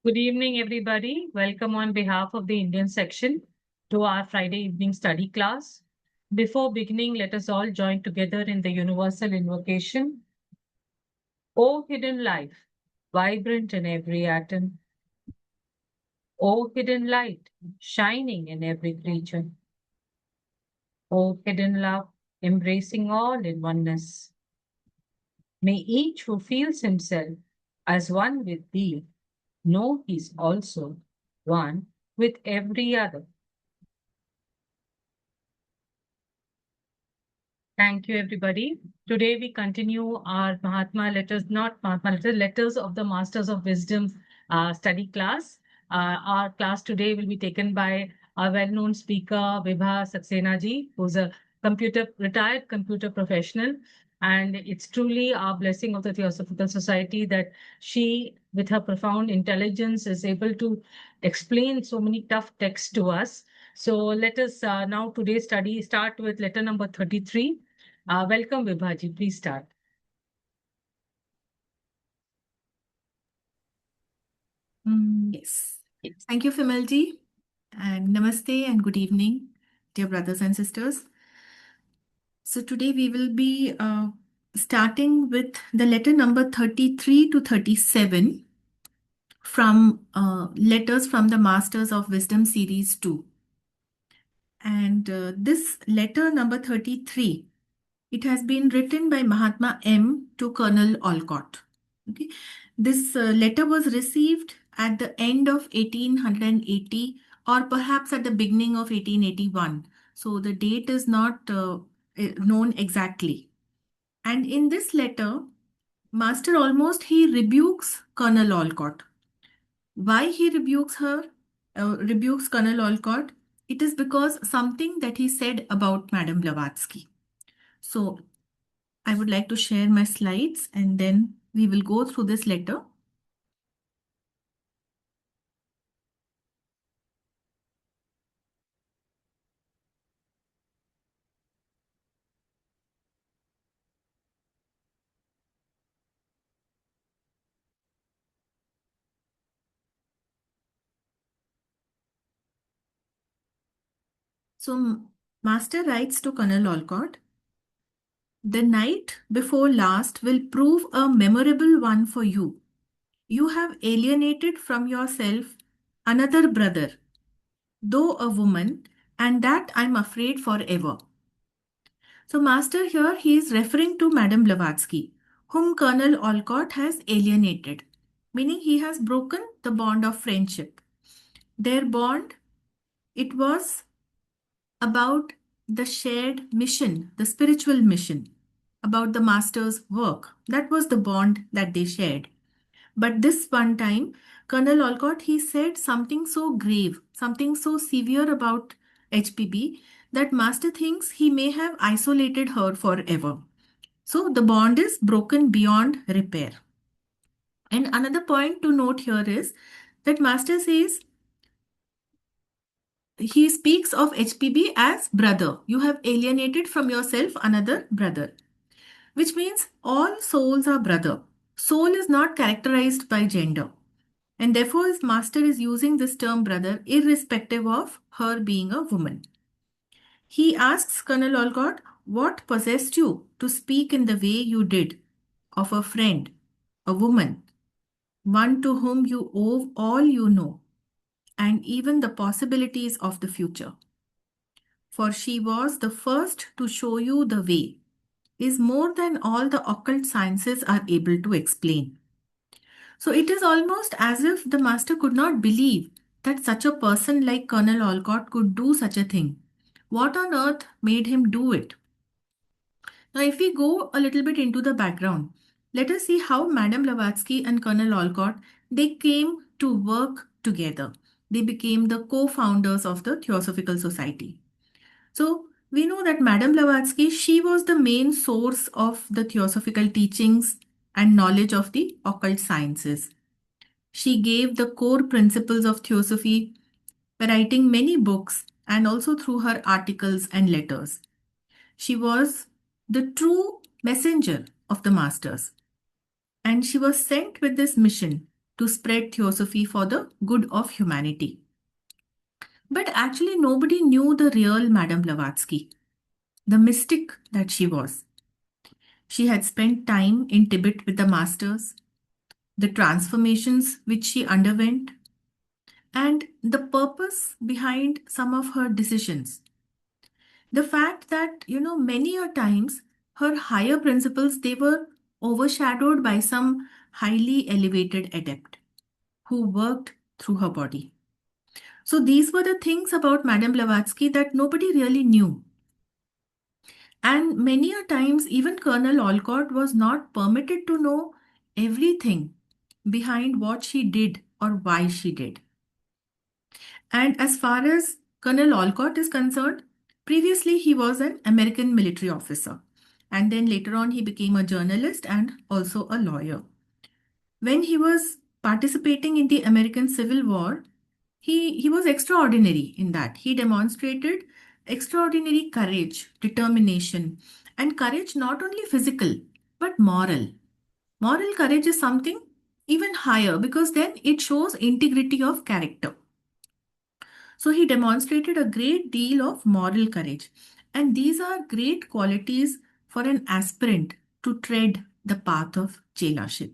Good evening, everybody. Welcome on behalf of the Indian section to our Friday evening study class. Before beginning, let us all join together in the universal invocation. O hidden life, vibrant in every atom. O hidden light, shining in every creature. O hidden love, embracing all in oneness. May each who feels himself as one with thee know he's also one with every other. Thank you, everybody. Today we continue our Mahatma letters, not Mahatma letters, letters of the Masters of Wisdom study class. Our class today will be taken by a well-known speaker, Vibha Saxena ji, who's a retired computer professional. And it's truly our blessing of the Theosophical Society that she, with her profound intelligence, is able to explain so many tough texts to us. So let us now today's study start with letter number 33. Welcome, Vibhaji. Please start. Yes. Thank you, Fimalji. And namaste and good evening, dear brothers and sisters. So today we will be starting with the letter number 33 to 37 from Letters from the Masters of Wisdom series 2. And this letter number 33, it has been written by Mahatma M to Colonel Olcott. Okay. This letter was received at the end of 1880 or perhaps at the beginning of 1881. So the date is not known exactly. And in this letter, Master almost he rebukes Colonel Olcott. Why he rebukes Colonel Olcott? It is because something that he said about Madame Blavatsky. So I would like to share my slides and then we will go through this letter. So, Master writes to Colonel Olcott, the night before last will prove a memorable one for you. You have alienated from yourself another brother, though a woman, and that I'm afraid forever. So, Master here he is referring to Madame Blavatsky, whom Colonel Olcott has alienated, meaning he has broken the bond of friendship. Their bond, it was about the shared mission, the spiritual mission, about the master's work. That was the bond that they shared. But this one time, Colonel Olcott, he said something so grave, something so severe about HPB that master thinks he may have isolated her forever. So the bond is broken beyond repair. And another point to note here is that master says he speaks of HPB as brother. You have alienated from yourself another brother, which means all souls are brother. Soul is not characterized by gender. And therefore, his master is using this term brother irrespective of her being a woman. He asks Colonel Olcott, what possessed you to speak in the way you did of a friend, a woman, one to whom you owe all you know, and even the possibilities of the future? For she was the first to show you the way, is more than all the occult sciences are able to explain. So it is almost as if the master could not believe that such a person like Colonel Olcott could do such a thing. What on earth made him do it? Now, if we go a little bit into the background, let us see how Madame Blavatsky and Colonel Olcott they came to work together. They became the co-founders of the Theosophical Society. So we know that Madame Blavatsky, she was the main source of the theosophical teachings and knowledge of the occult sciences. She gave the core principles of theosophy by writing many books and also through her articles and letters. She was the true messenger of the masters, and she was sent with this mission to spread theosophy for the good of humanity. But actually, nobody knew the real Madame Blavatsky, the mystic that she was. She had spent time in Tibet with the masters, the transformations which she underwent, and the purpose behind some of her decisions. The fact that, many a times her higher principles, they were overshadowed by some highly elevated adept who worked through her body. So these were the things about Madame Blavatsky that nobody really knew. And many a times, even Colonel Olcott was not permitted to know everything behind what she did or why she did. And as far as Colonel Olcott is concerned, previously he was an American military officer. And then later on, he became a journalist and also a lawyer. When he was participating in the American Civil War, he was extraordinary in that. He demonstrated extraordinary courage, determination, and courage not only physical, but moral. Moral courage is something even higher because then it shows integrity of character. So he demonstrated a great deal of moral courage. And these are great qualities for an aspirant to tread the path of chelarship.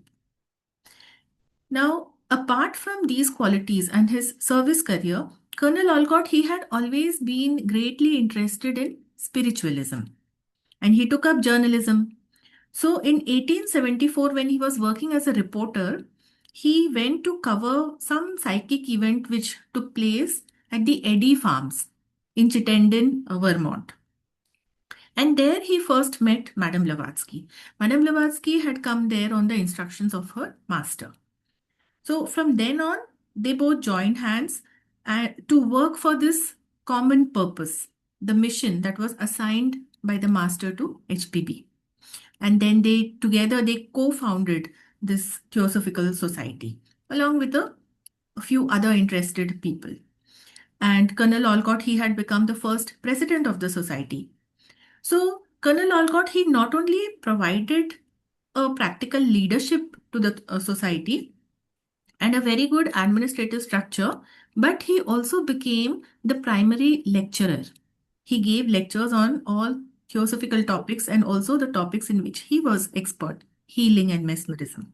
Now, apart from these qualities and his service career, Colonel Olcott, he had always been greatly interested in spiritualism and he took up journalism. So in 1874, when he was working as a reporter, he went to cover some psychic event which took place at the Eddy Farms in Chittenden, Vermont. And there he first met Madame Blavatsky. Madame Blavatsky had come there on the instructions of her master. So from then on, they both joined hands to work for this common purpose, the mission that was assigned by the master to HPB. And then they co-founded this Theosophical Society along with a few other interested people. And Colonel Olcott, he had become the first president of the society. So Colonel Olcott, he not only provided a practical leadership to the society, and a very good administrative structure, but he also became the primary lecturer. He gave lectures on all theosophical topics and also the topics in which he was expert, healing and mesmerism.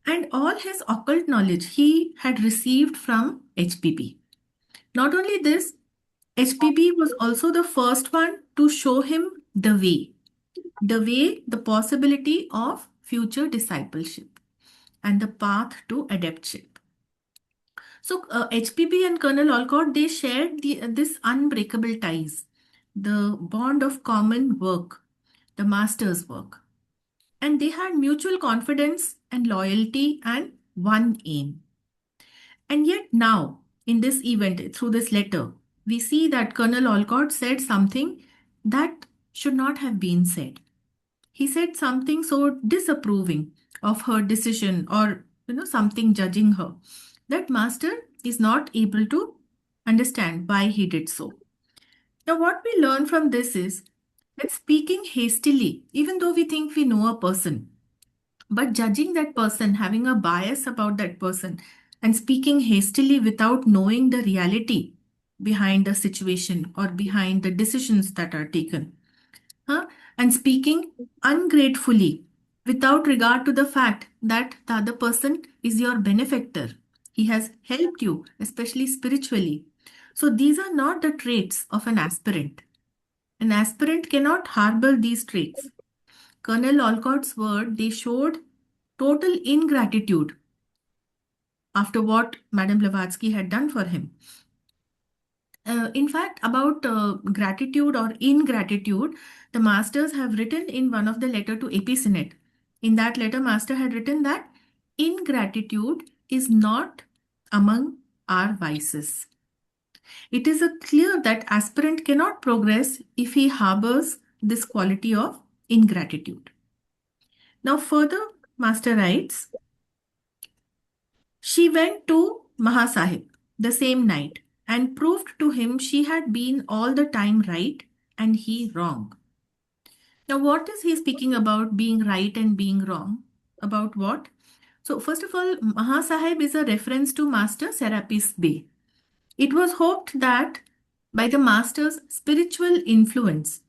And all his occult knowledge he had received from HPB. Not only this, HPB was also the first one to show him the possibility of future discipleship and the path to adeptship. So HPB and Colonel Olcott, they shared this unbreakable ties, the bond of common work, the master's work. And they had mutual confidence and loyalty and one aim. And yet now, in this event, through this letter, we see that Colonel Olcott said something that should not have been said. He said something so disapproving of her decision or something judging her that master is not able to understand why he did so. Now what we learn from this is that speaking hastily, even though we think we know a person, but judging that person, having a bias about that person, and speaking hastily without knowing the reality behind the situation or behind the decisions that are taken, huh? And speaking ungratefully without regard to the fact that the other person is your benefactor. He has helped you, especially spiritually. So these are not the traits of an aspirant. An aspirant cannot harbor these traits. Colonel Olcott's word, they showed total ingratitude after what Madame Blavatsky had done for him. In fact, about gratitude or ingratitude, the masters have written in one of the letter to AP Senate. In that letter, master had written that ingratitude is not among our vices. It is a clear that aspirant cannot progress if he harbors this quality of ingratitude. Now, further, master writes, she went to Mahasahib the same night and proved to him she had been all the time right and he wrong. Now, what is he speaking about being right and being wrong? About what? So, first of all, Mahasahib is a reference to Master Serapis Bey. It was hoped that by the Master's spiritual influence,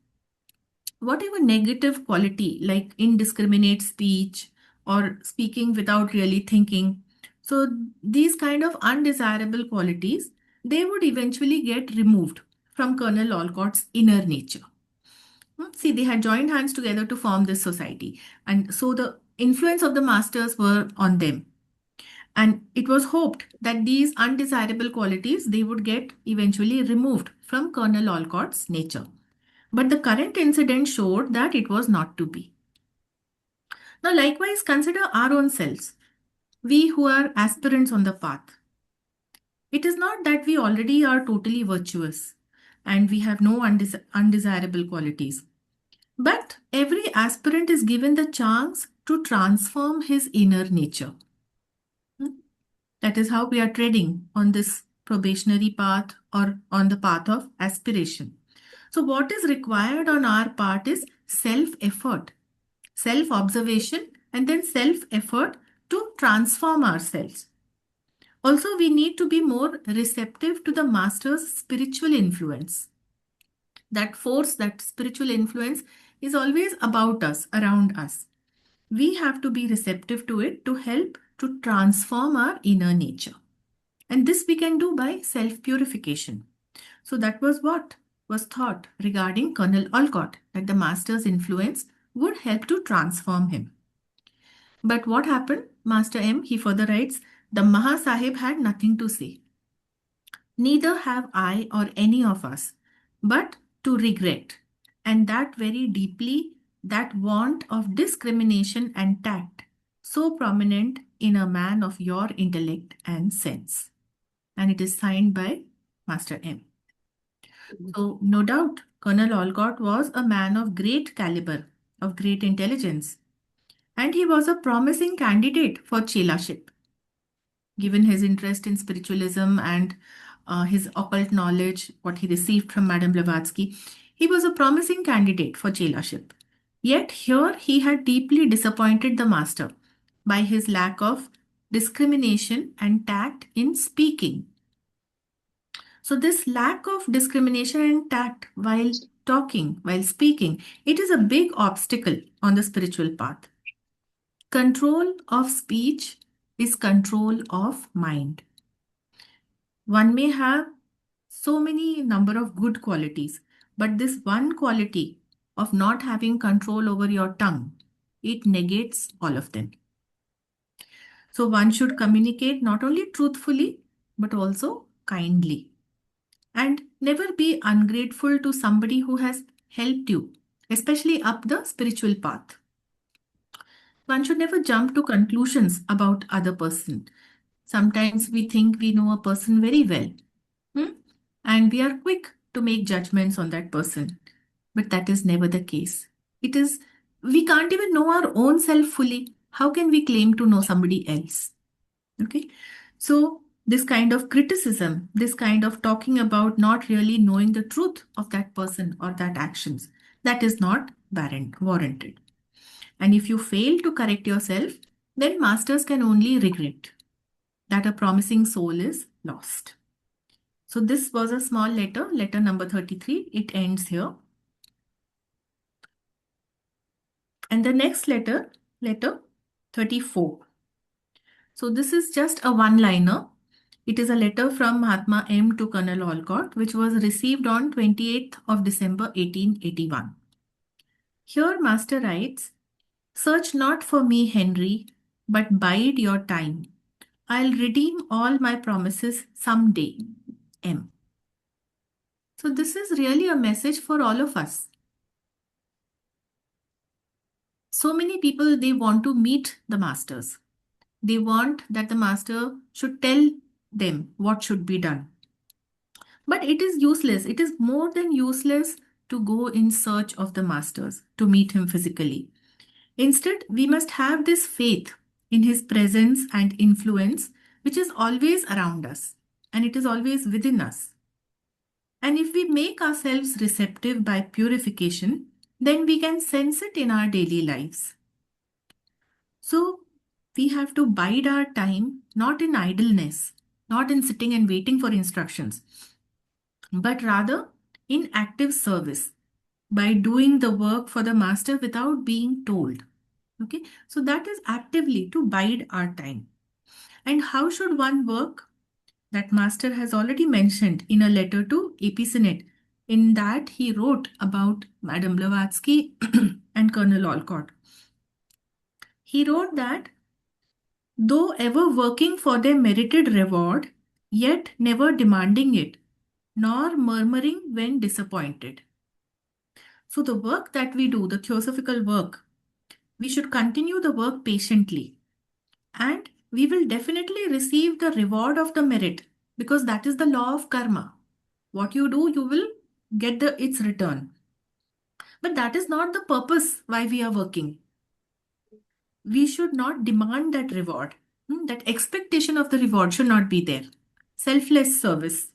whatever negative quality like indiscriminate speech or speaking without really thinking, so these kind of undesirable qualities, they would eventually get removed from Colonel Olcott's inner nature. See, they had joined hands together to form this society, and so the influence of the masters were on them, and it was hoped that these undesirable qualities, they would get eventually removed from Colonel Olcott's nature. But the current incident showed that it was not to be. Now, likewise, consider our own selves, we who are aspirants on the path. It is not that we already are totally virtuous and we have no undesirable qualities, but every aspirant is given the chance to transform his inner nature. That is how we are treading on this probationary path or on the path of aspiration. So, what is required on our part is self effort, self observation, and then self effort to transform ourselves. Also, we need to be more receptive to the master's spiritual influence. That force, that spiritual influence is always about us, around us. We have to be receptive to it to help to transform our inner nature. And this we can do by self purification. So, that was what was thought regarding Colonel Olcott, that the master's influence would help to transform him. But what happened? Master M, he further writes, the Mahasahib had nothing to say. Neither have I or any of us, but to regret, and that very deeply, that want of discrimination and tact, so prominent in a man of your intellect and sense. And it is signed by Master M. So, no doubt, Colonel Olcott was a man of great caliber, of great intelligence, and he was a promising candidate for chelaship. Given his interest in spiritualism and his occult knowledge, what he received from Madame Blavatsky, he was a promising candidate for chelaship. Yet here he had deeply disappointed the master by his lack of discrimination and tact in speaking. So, this lack of discrimination and tact while talking, while speaking, it is a big obstacle on the spiritual path. Control of speech is control of mind. One may have so many number of good qualities, but this one quality of not having control over your tongue, it negates all of them. So one should communicate not only truthfully, but also kindly. And never be ungrateful to somebody who has helped you, especially up the spiritual path. One should never jump to conclusions about other person. Sometimes we think we know a person very well, and we are quick to make judgments on that person. But that is never the case. It is, we can't even know our own self fully. How can we claim to know somebody else? Okay. So, this kind of criticism, this kind of talking about not really knowing the truth of that person or that actions, that is not warranted. And if you fail to correct yourself, then masters can only regret that a promising soul is lost. So this was a small letter, letter number 33. It ends here. And the next letter, letter 34. So this is just a one-liner. It is a letter from Mahatma M to Colonel Olcott, which was received on 28th of December 1881. Here Master writes, search not for me, Henry, but bide your time. I'll redeem all my promises someday. M. So this is really a message for all of us. So many people, they want to meet the masters. They want that the master should tell them what should be done. But it is useless. It is more than useless to go in search of the masters, to meet him physically. Instead, we must have this faith in his presence and influence, which is always around us and it is always within us. And if we make ourselves receptive by purification, then we can sense it in our daily lives. So, we have to bide our time not in idleness, not in sitting and waiting for instructions, but rather in active service by doing the work for the master without being told. Okay, so that is actively to bide our time. And how should one work? That master has already mentioned in a letter to AP Senate. In that, he wrote about Madame Blavatsky and Colonel Olcott. He wrote that though ever working for their merited reward, yet never demanding it, nor murmuring when disappointed. So, the work that we do, the theosophical work, we should continue the work patiently, and we will definitely receive the reward of the merit, because that is the law of karma. What you do, you will get its return. But that is not the purpose why we are working. We should not demand that reward. That expectation of the reward should not be there. Selfless service.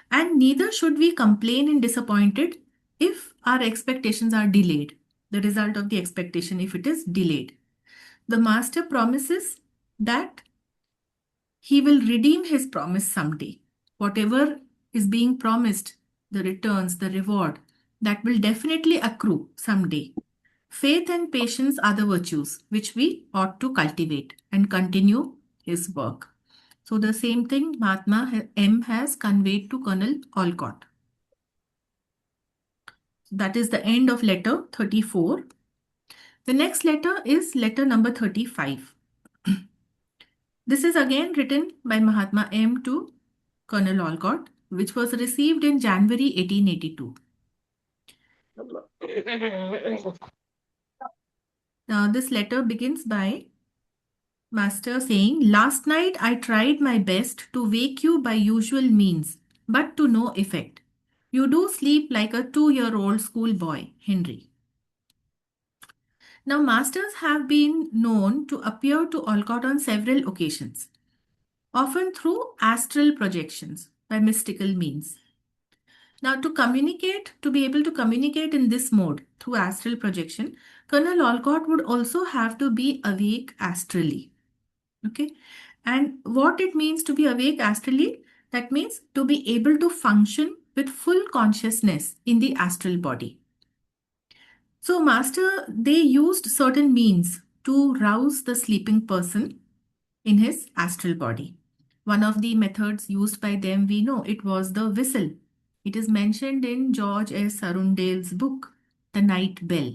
And neither should we complain and disappointed if our expectations are delayed. The result of the expectation, if it is delayed. The master promises that he will redeem his promise someday. Whatever is being promised, the returns, the reward, that will definitely accrue someday. Faith and patience are the virtues which we ought to cultivate and continue his work. So the same thing Mahatma M has conveyed to Colonel Olcott. That is the end of letter 34. The next letter is letter number 35. This is again written by Mahatma M to Colonel Olcott, which was received in January 1882. Now, this letter begins by Master saying, last night I tried my best to wake you by usual means, but to no effect. You do sleep like a 2-year-old schoolboy, Henry. Now, masters have been known to appear to Olcott on several occasions, often through astral projections by mystical means. Now, to be able to communicate in this mode through astral projection, Colonel Olcott would also have to be awake astrally. Okay. And what it means to be awake astrally, that means to be able to function with full consciousness in the astral body. So, Master, they used certain means to rouse the sleeping person in his astral body. One of the methods used by them, we know it was the whistle. It is mentioned in George S. Arundale's book, The Night Bell.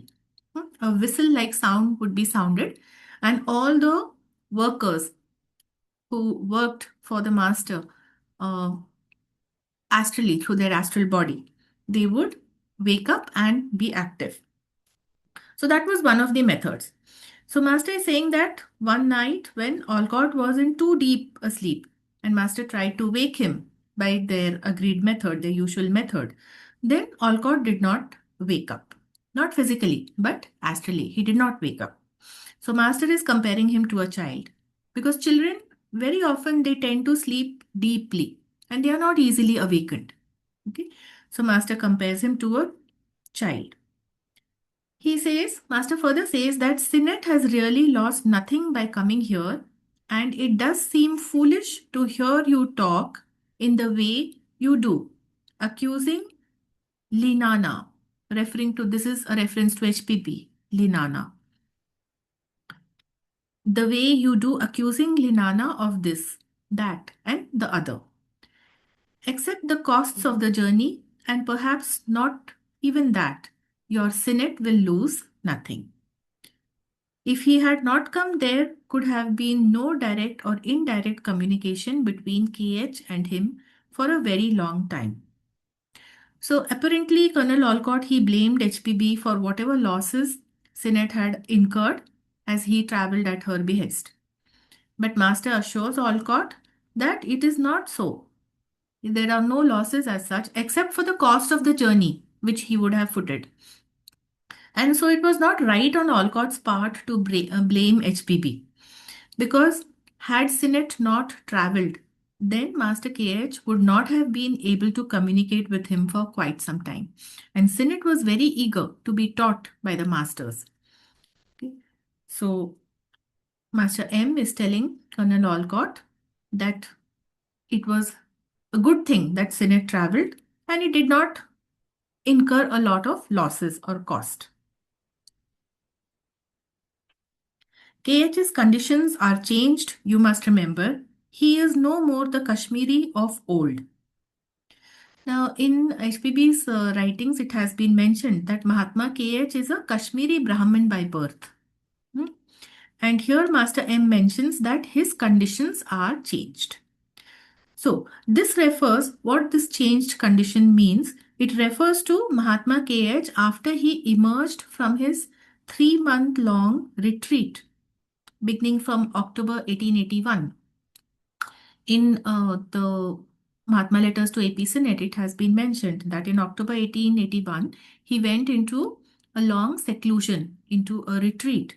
A whistle like sound would be sounded, and all the workers who worked for the master uh, astrally through their astral body, they would wake up and be active. So that was one of the methods. So Master is saying that one night when Olcott was in too deep a sleep and Master tried to wake him by their agreed method, their usual method, then Olcott did not wake up. Not physically, but astrally. He did not wake up. So Master is comparing him to a child because children very often they tend to sleep deeply and they are not easily awakened. Okay. So Master compares him to a child. He says, Master further says that Sinet has really lost nothing by coming here, and it does seem foolish to hear you talk in the way you do, accusing Linana, referring to this is a reference to HPP, Linana. The way you do accusing Linana of this, that, and the other. Accept the costs of the journey, and perhaps not even that. Your Sinet will lose nothing. If he had not come, there could have been no direct or indirect communication between KH and him for a very long time. So apparently, Colonel Olcott, he blamed HPB for whatever losses Sinet had incurred as he travelled at her behest. But Master assures Olcott that it is not so. There are no losses as such, except for the cost of the journey, which he would have footed. And so it was not right on Olcott's part to blame HPB. Because had Sinet not travelled, then Master KH would not have been able to communicate with him for quite some time. And Sinet was very eager to be taught by the masters. Okay. So Master M is telling Colonel Olcott that it was a good thing that Sinnet traveled and it did not incur a lot of losses or cost. KH's conditions are changed, you must remember. He is no more the Kashmiri of old. Now, in HPB's writings, it has been mentioned that Mahatma KH is a Kashmiri Brahmin by birth. Hmm? And here, Master M mentions that his conditions are changed. So, this refers what this changed condition means. It refers to Mahatma KH after he emerged from his 3-month long retreat beginning from October 1881. In the Mahatma letters to AP Senate, it has been mentioned that in October 1881, he went into a long seclusion, into a retreat,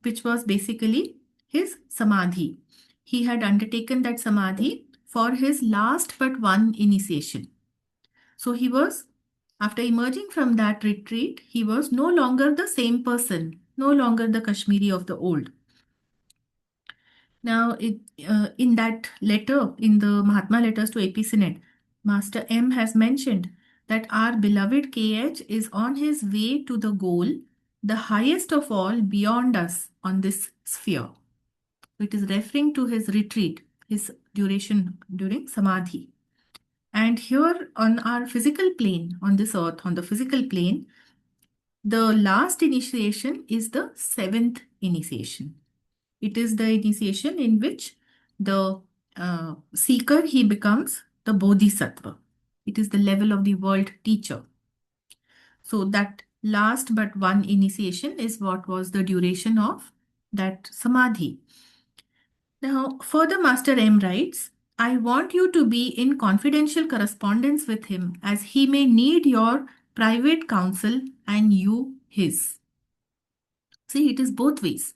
which was basically his samadhi. He had undertaken that samadhi for his last but one initiation. So he was, after emerging from that retreat, he was no longer the same person, no longer the Kashmiri of the old. Now, in that letter, in the Mahatma letters to AP Senate, Master M has mentioned that our beloved KH is on his way to the goal, the highest of all beyond us on this sphere. It is referring to his retreat, his duration during Samadhi. And here on our physical plane, on this earth, on the physical plane, the last initiation is the seventh initiation. It is the initiation in which the seeker he becomes the bodhisattva. It is the level of the world teacher. So that last but one initiation is what was the duration of that samadhi. Now, further Master M writes, I want you to be in confidential correspondence with him as he may need your private counsel and you his. See, it is both ways.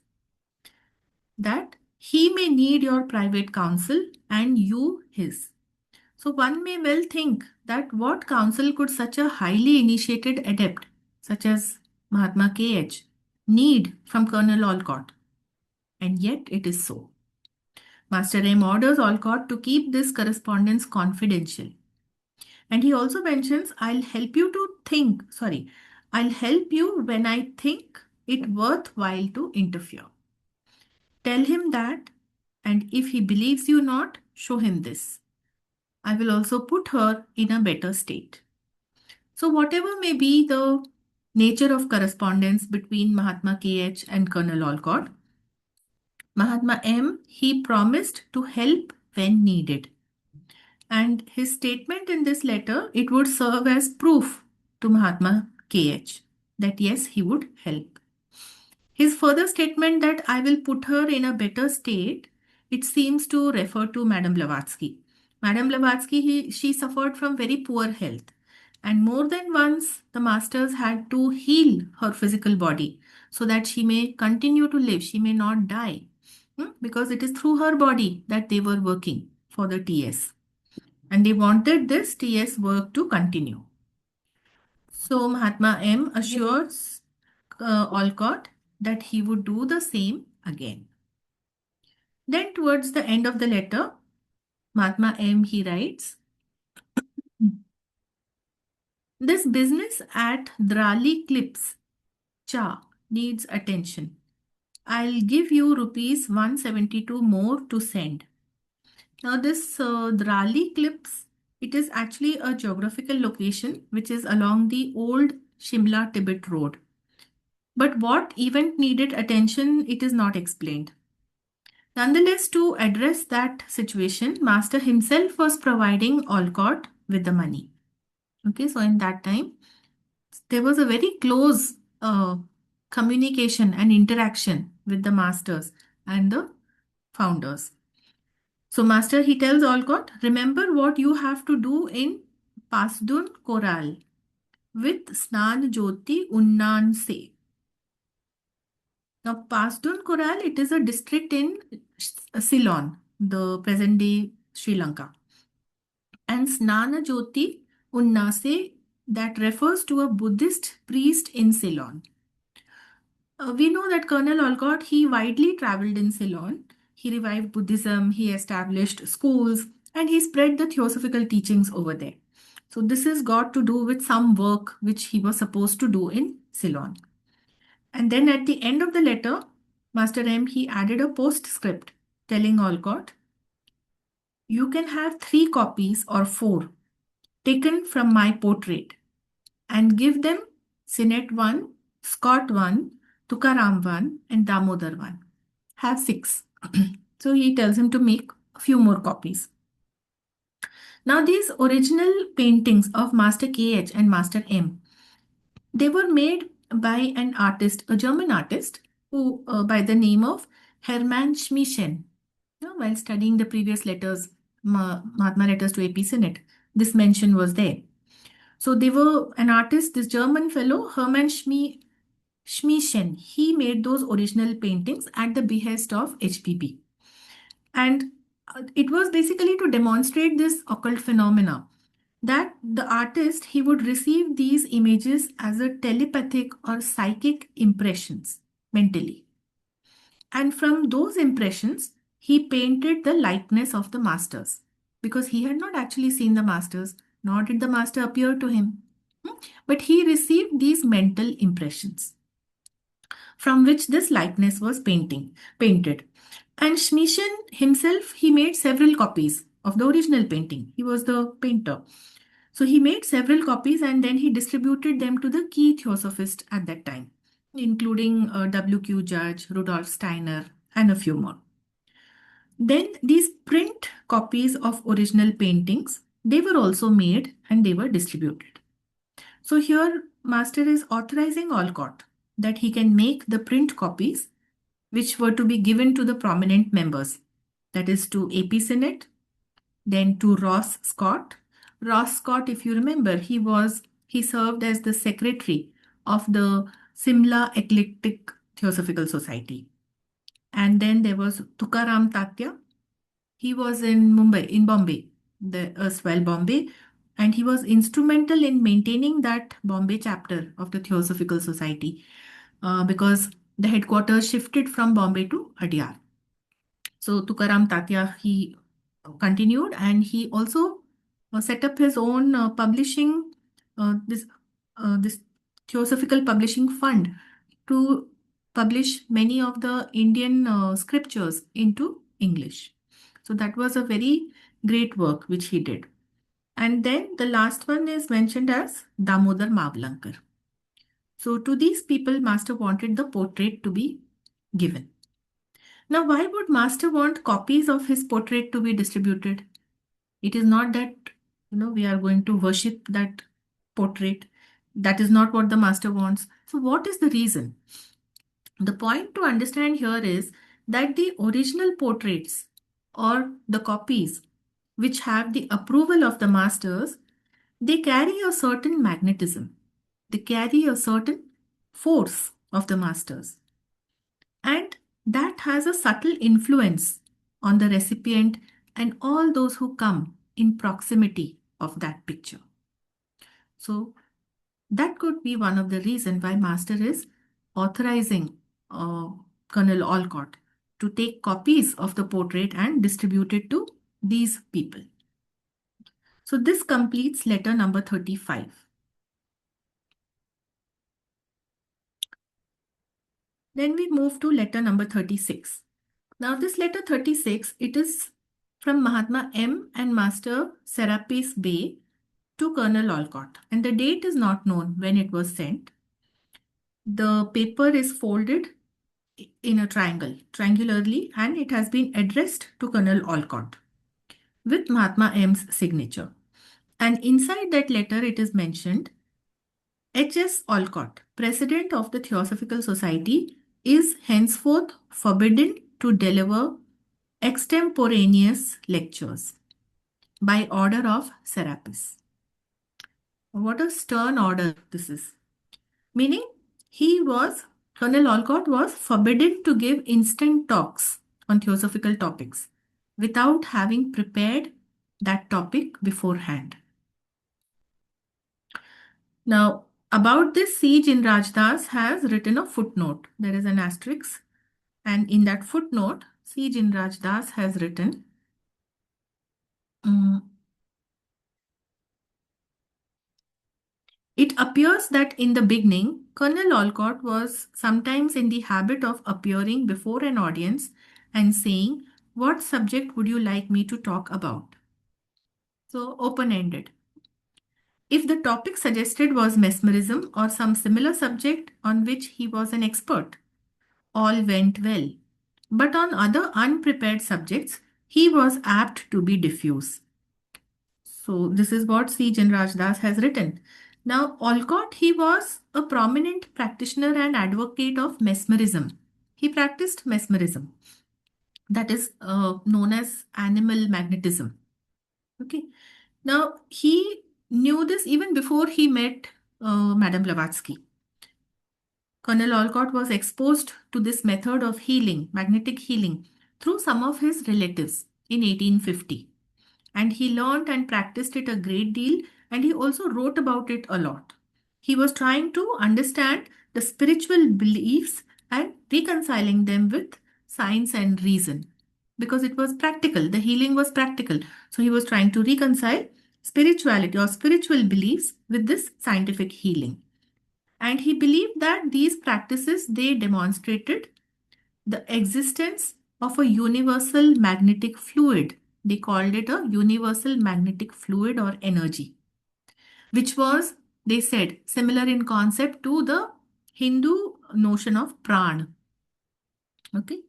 That he may need your private counsel and you his. So one may well think that what counsel could such a highly initiated adept, such as Mahatma KH, need from Colonel Olcott? And yet it is so. Master M orders Olcott to keep this correspondence confidential. And he also mentions, I'll help you when I think it worthwhile to interfere. Tell him that, and if he believes you not, show him this. I will also put her in a better state. So, whatever may be the nature of correspondence between Mahatma KH and Colonel Olcott, Mahatma M, he promised to help when needed. And his statement in this letter, it would serve as proof to Mahatma KH that yes, he would help. His further statement that I will put her in a better state, it seems to refer to Madame Blavatsky. Madame Blavatsky, she suffered from very poor health. And more than once, the masters had to heal her physical body so that she may continue to live, she may not die. Because it is through her body that they were working for the TS. And they wanted this TS work to continue. So Mahatma M assures Olcott that he would do the same again. Then towards the end of the letter, Mahatma M he writes, this business at Drali Clips, Cha, needs attention. I'll give you rupees 172 more to send. Now this Drali Clips, it is actually a geographical location which is along the old Shimla Tibet road. But what event needed attention, it is not explained. Nonetheless, to address that situation, Master himself was providing Olcott with the money. Okay, so in that time, there was a very close communication and interaction with the masters and the founders. So, Master, he tells Olcott, remember what you have to do in Pasdun Koral with Snan Jyoti Unnan Se. Now, Pasdun Koral, it is a district in Ceylon, the present day Sri Lanka. And Snana Jyoti Unnase, that refers to a Buddhist priest in Ceylon. We know that Colonel Olcott, he widely traveled in Ceylon. He revived Buddhism, he established schools, and he spread the theosophical teachings over there. So this has got to do with some work which he was supposed to do in Ceylon. And then at the end of the letter, Master M, he added a postscript telling Olcott, you can have 3 copies or 4 taken from my portrait and give them Sinet 1, Scott 1, Tukaram 1, and Damodar 1. Have 6. So he tells him to make a few more copies. Now, these original paintings of Master KH and Master M, they were made by an artist, a German artist, who by the name of Hermann Schmiechen. Now, while studying the previous letters, Mahatma letters to AP Senate, this mention was there. So they were an artist, this German fellow, Hermann Schmiechen. He made those original paintings at the behest of HPB. And it was basically to demonstrate this occult phenomena that the artist, he would receive these images as a telepathic or psychic impressions mentally. And from those impressions, he painted the likeness of the masters because he had not actually seen the masters, nor did the master appear to him. But he received these mental impressions from which this likeness was painted. And Schmiechen himself, he made several copies of the original painting. He was the painter. So he made several copies and then he distributed them to the key theosophists at that time, including W.Q. Judge, Rudolf Steiner, and a few more. Then these print copies of original paintings, they were also made and they were distributed. So here Master is authorizing Olcott that he can make the print copies which were to be given to the prominent members, that is to AP Senate, then to Ross Scott. Ross Scott, if you remember, he served as the secretary of the Simla Eclectic Theosophical Society. And then there was Tukaram Tatya. He was in Mumbai, in Bombay, the erstwhile Bombay, and he was instrumental in maintaining that Bombay chapter of the Theosophical Society because the headquarters shifted from Bombay to Adyar. So Tukaram Tatya, he continued and he also set up his own publishing, this Theosophical Publishing Fund to publish many of the Indian scriptures into English. So that was a very great work which he did. And then the last one is mentioned as Damodar Mavlankar. So to these people, Master wanted the portrait to be given. Now, why would Master want copies of his portrait to be distributed? It is not that we are going to worship that portrait. That is not what the Master wants. So, what is the reason? The point to understand here is that the original portraits or the copies which have the approval of the masters, they carry a certain magnetism. They carry a certain force of the masters. And that has a subtle influence on the recipient and all those who come in proximity of that picture. So that could be one of the reasons why Master is authorizing Colonel Olcott to take copies of the portrait and distribute it to these people. So this completes letter number 35. Then we move to letter number 36. Now this letter 36, it is from Mahatma M and Master Serapis Bey to Colonel Olcott, and the date is not known when it was sent. The paper is folded in a triangularly, and it has been addressed to Colonel Olcott with Mahatma M's signature. And inside that letter, it is mentioned H.S. Olcott, President of the Theosophical Society, is henceforth forbidden to deliver extemporaneous lectures by order of Serapis. What a stern order this is. Meaning, Colonel Olcott was forbidden to give instant talks on theosophical topics without having prepared that topic beforehand. Now, About this siege in Rajdas has written a footnote. There is an asterisk, and in that footnote, siege in Rajdas has written, mm, it appears that in the beginning, Colonel Olcott was sometimes in the habit of appearing before an audience and saying, "What subject would you like me to talk about?" So, open ended. If the topic suggested was mesmerism or some similar subject on which he was an expert, all went well. But on other unprepared subjects, he was apt to be diffuse. So, this is what C. Jinraj Das has written. Now, Olcott, he was a prominent practitioner and advocate of mesmerism. He practiced mesmerism, that is known as animal magnetism. Okay. Now, he knew this even before he met Madame Blavatsky. Colonel Olcott was exposed to this method of healing, magnetic healing, through some of his relatives in 1850. And he learned and practiced it a great deal, and he also wrote about it a lot. He was trying to understand the spiritual beliefs and reconciling them with science and reason because it was practical. The healing was practical. So he was trying to reconcile spirituality or spiritual beliefs with this scientific healing. And he believed that these practices they demonstrated the existence of a universal magnetic fluid. They called it a universal magnetic fluid or energy, which was, they said, similar in concept to the Hindu notion of pran. Okay.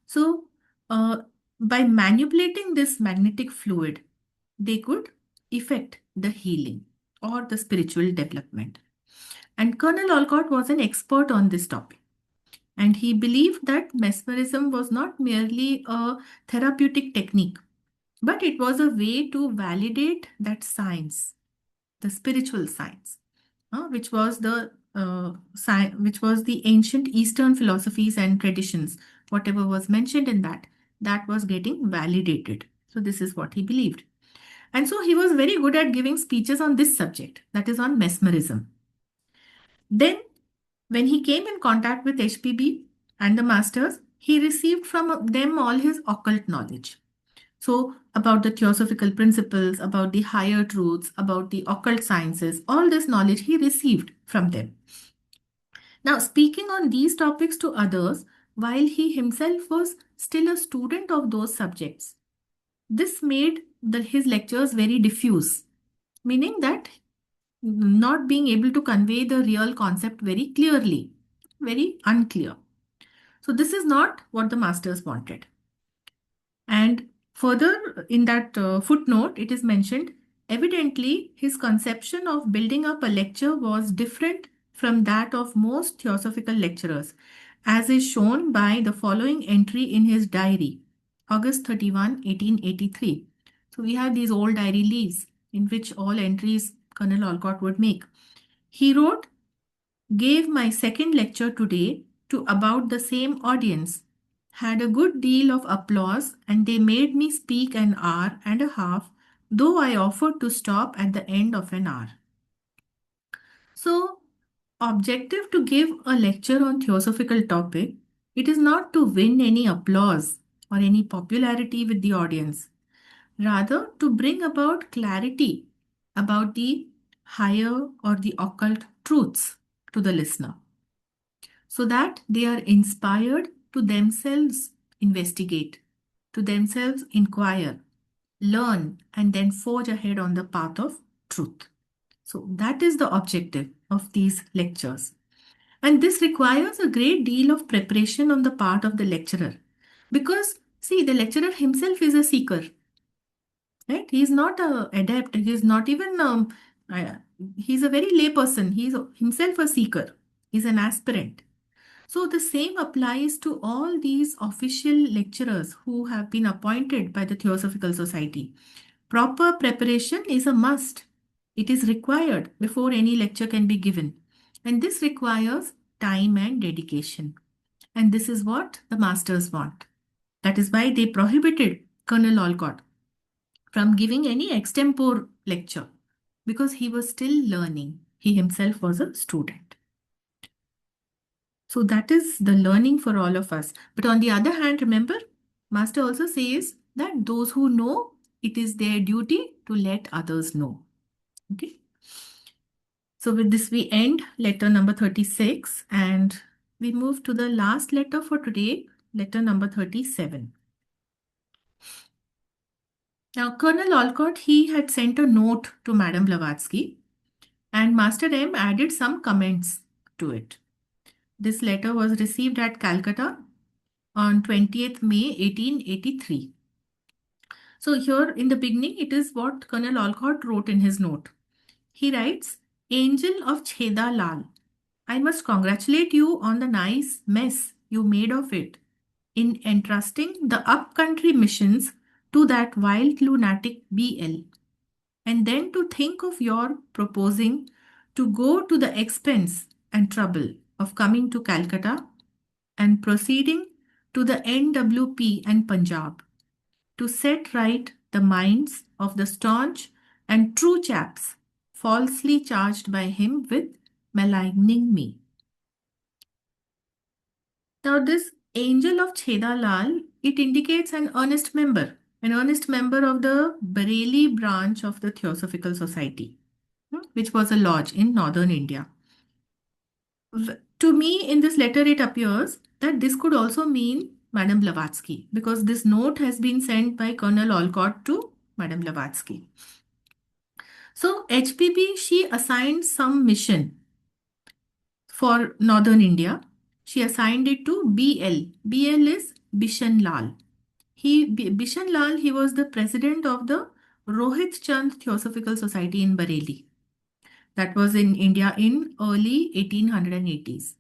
So, uh, by manipulating this magnetic fluid, they could effect the healing or the spiritual development. And Colonel Olcott was an expert on this topic. And he believed that mesmerism was not merely a therapeutic technique, but it was a way to validate that science, the spiritual science, which was the ancient Eastern philosophies and traditions. Whatever was mentioned in that, that was getting validated. So this is what he believed. And so he was very good at giving speeches on this subject, that is on mesmerism. Then when he came in contact with HPB and the masters, he received from them all his occult knowledge. So, about the theosophical principles, about the higher truths, about the occult sciences, all this knowledge he received from them. Now, speaking on these topics to others, while he himself was still a student of those subjects, this made his lectures very diffuse, meaning that not being able to convey the real concept very clearly, very unclear. So, this is not what the masters wanted. And further, in that footnote, it is mentioned evidently his conception of building up a lecture was different from that of most theosophical lecturers, as is shown by the following entry in his diary, August 31, 1883. So, we have these old diary leaves in which all entries Colonel Olcott would make. He wrote, "Gave my second lecture today to about the same audience. Had a good deal of applause, and they made me speak an hour and a half, though I offered to stop at the end of an hour." So, objective to give a lecture on theosophical topic, it is not to win any applause or any popularity with the audience, rather to bring about clarity about the higher or the occult truths to the listener, so that they are inspired to themselves investigate, to themselves inquire, learn, and then forge ahead on the path of truth. So, that is the objective of these lectures. And this requires a great deal of preparation on the part of the lecturer. Because, see, the lecturer himself is a seeker, right? He is not a adept. He is not even, uh, he's a very lay person. He's himself a seeker. He's an aspirant. So the same applies to all these official lecturers who have been appointed by the Theosophical Society. Proper preparation is a must. It is required before any lecture can be given. And this requires time and dedication. And this is what the masters want. That is why they prohibited Colonel Olcott from giving any extempore lecture because he was still learning. He himself was a student. So that is the learning for all of us. But on the other hand, remember, Master also says that those who know, it is their duty to let others know. Okay. So with this, we end letter number 36 and we move to the last letter for today, letter number 37. Now, Colonel Olcott, he had sent a note to Madame Blavatsky and Master M added some comments to it. This letter was received at Calcutta on 20th May 1883. So here in the beginning, it is what Colonel Olcott wrote in his note. He writes, Angel of Chheda Lal, I must congratulate you on the nice mess you made of it in entrusting the up-country missions to that wild lunatic BL. And then to think of your proposing to go to the expense and trouble of coming to Calcutta and proceeding to the NWP and Punjab to set right the minds of the staunch and true chaps falsely charged by him with maligning me. Now, this angel of Chheda Lal, it indicates an earnest member of the Bareilly branch of the Theosophical Society, which was a lodge in northern India. To me, in this letter, it appears that this could also mean Madame Blavatsky, because this note has been sent by Colonel Olcott to Madame Blavatsky. So, HPB, she assigned some mission for northern India. She assigned it to BL. BL is Bishan Lal. Bishan Lal, he was the president of the Rohit Chand Theosophical Society in Bareilly. That was in India in early 1880s.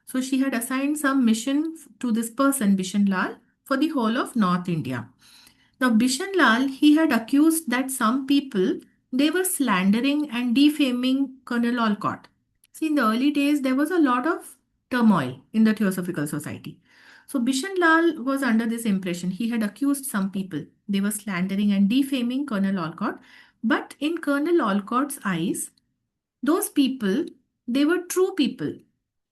So she had assigned some mission to this person, Bishan Lal, for the whole of North India. Now, Bishan Lal, he had accused that some people, they were slandering and defaming Colonel Olcott. See, in the early days, there was a lot of turmoil in the Theosophical Society. So Bishan Lal was under this impression. He had accused some people. They were slandering and defaming Colonel Olcott. But in Colonel Olcott's eyes, those people, they were true people.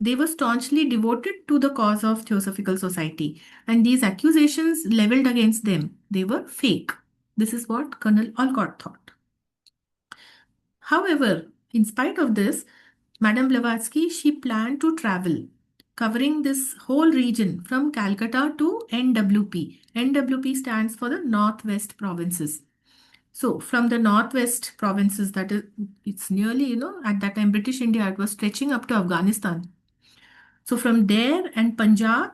They were staunchly devoted to the cause of Theosophical Society, and these accusations leveled against them, they were fake. This is what Colonel Olcott thought. However, in spite of this, Madame Blavatsky, she planned to travel, covering this whole region from Calcutta to NWP. NWP stands for the Northwest Provinces. So from the northwest provinces, that is, it's nearly, at that time, British India, it was stretching up to Afghanistan. So from there and Punjab,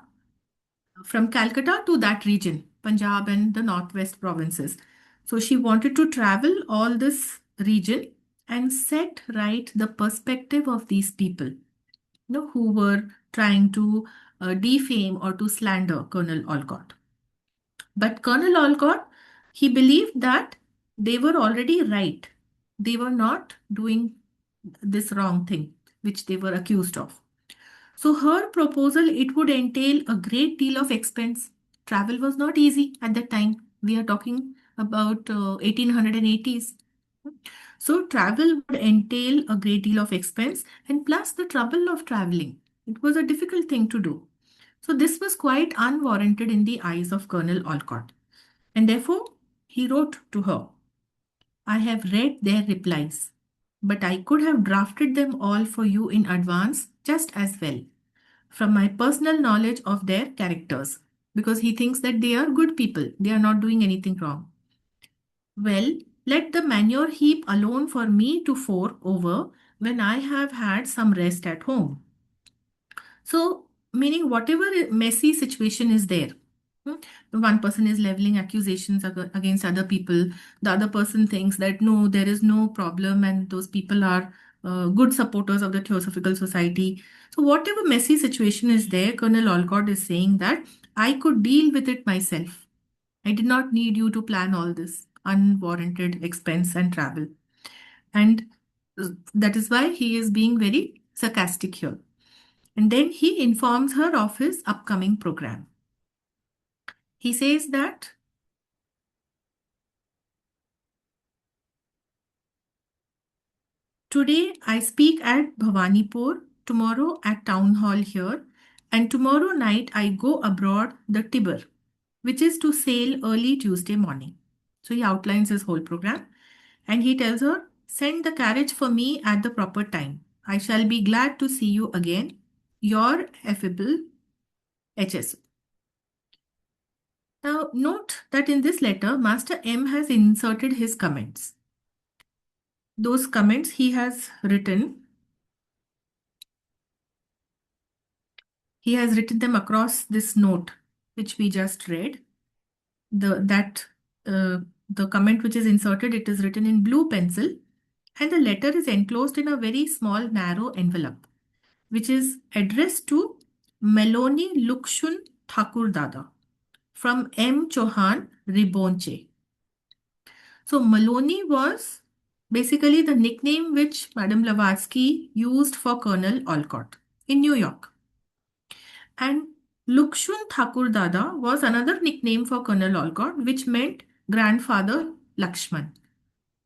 from Calcutta to that region, Punjab and the northwest provinces. So she wanted to travel all this region and set right the perspective of these people, who were trying to defame or to slander Colonel Olcott. But Colonel Olcott, he believed that they were already right. They were not doing this wrong thing, which they were accused of. So her proposal, it would entail a great deal of expense. Travel was not easy at that time. We are talking about 1880s. So travel would entail a great deal of expense and plus the trouble of traveling. It was a difficult thing to do. So this was quite unwarranted in the eyes of Colonel Olcott. And therefore, he wrote to her, I have read their replies, but I could have drafted them all for you in advance just as well, from my personal knowledge of their characters, because he thinks that they are good people, they are not doing anything wrong. Well, let the manure heap alone for me to fork over when I have had some rest at home. So, meaning whatever messy situation is there, one person is leveling accusations against other people, the other person thinks that no, there is no problem, and those people are good supporters of the Theosophical Society. So, whatever messy situation is there, Colonel Olcott is saying that I could deal with it myself. I did not need you to plan all this unwarranted expense and travel. And that is why he is being very sarcastic here. And then he informs her of his upcoming program. He says that Today I speak at Bhawanipur, tomorrow at Town Hall here, and tomorrow night I go abroad the Tiber, which is to sail early Tuesday morning. So he outlines his whole program and he tells her, send the carriage for me at the proper time. I shall be glad to see you again. Your affable HSO. Now, note that in this letter, Master M has inserted his comments. Those comments he has written them across this note, which we just read. Uh, the comment which is inserted, it is written in blue pencil, and the letter is enclosed in a very small, narrow envelope, which is addressed to Meloni Lukshun Thakur Dada from M. Chauhan Ribonche. So Maloney was basically the nickname which Madame Blavatsky used for Colonel Olcott in New York. And Lukshun Thakur Dada was another nickname for Colonel Olcott, which meant grandfather Lakshman.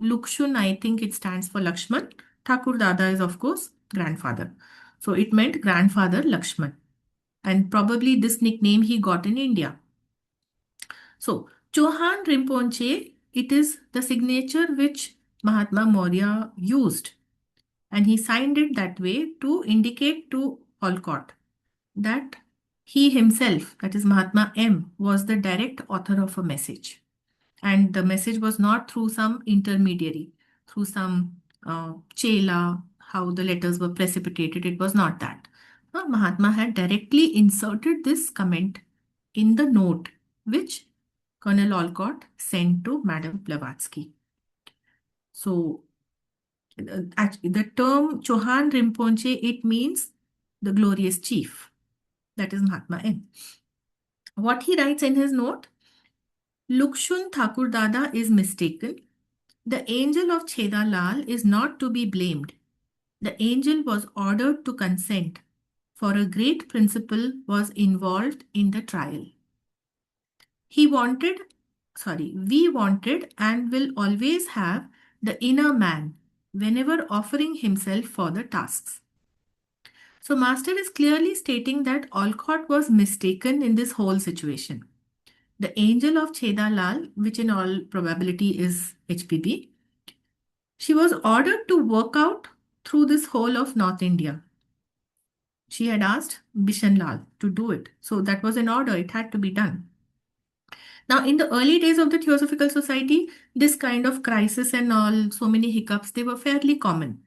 Lukshun, I think it stands for Lakshman. Thakur Dada is, of course, grandfather. So it meant grandfather Lakshman. And probably this nickname he got in India. So, Chauhan Rinpoche, it is the signature which Mahatma Maurya used. And he signed it that way to indicate to Olcott that he himself, that is Mahatma M, was the direct author of a message. And the message was not through some intermediary, through some chela, how the letters were precipitated. It was not that. Mahatma had directly inserted this comment in the note which Colonel Olcott sent to Madame Blavatsky. So, actually, the term Chauhan Rinpoche, it means the glorious chief. That is Mahatma M. What he writes in his note, Lukshun Thakur Dada is mistaken. The angel of Cheda Lal is not to be blamed. The angel was ordered to consent, for a great principle was involved in the trial. We wanted and will always have the inner man whenever offering himself for the tasks. So Master is clearly stating that Olcott was mistaken in this whole situation. The angel of Cheda Lal, which in all probability is HPB, she was ordered to work out through this whole of North India. She had asked Bishan Lal to do it. So that was an order, it had to be done. Now, in the early days of the Theosophical Society, this kind of crisis and all, so many hiccups, they were fairly common.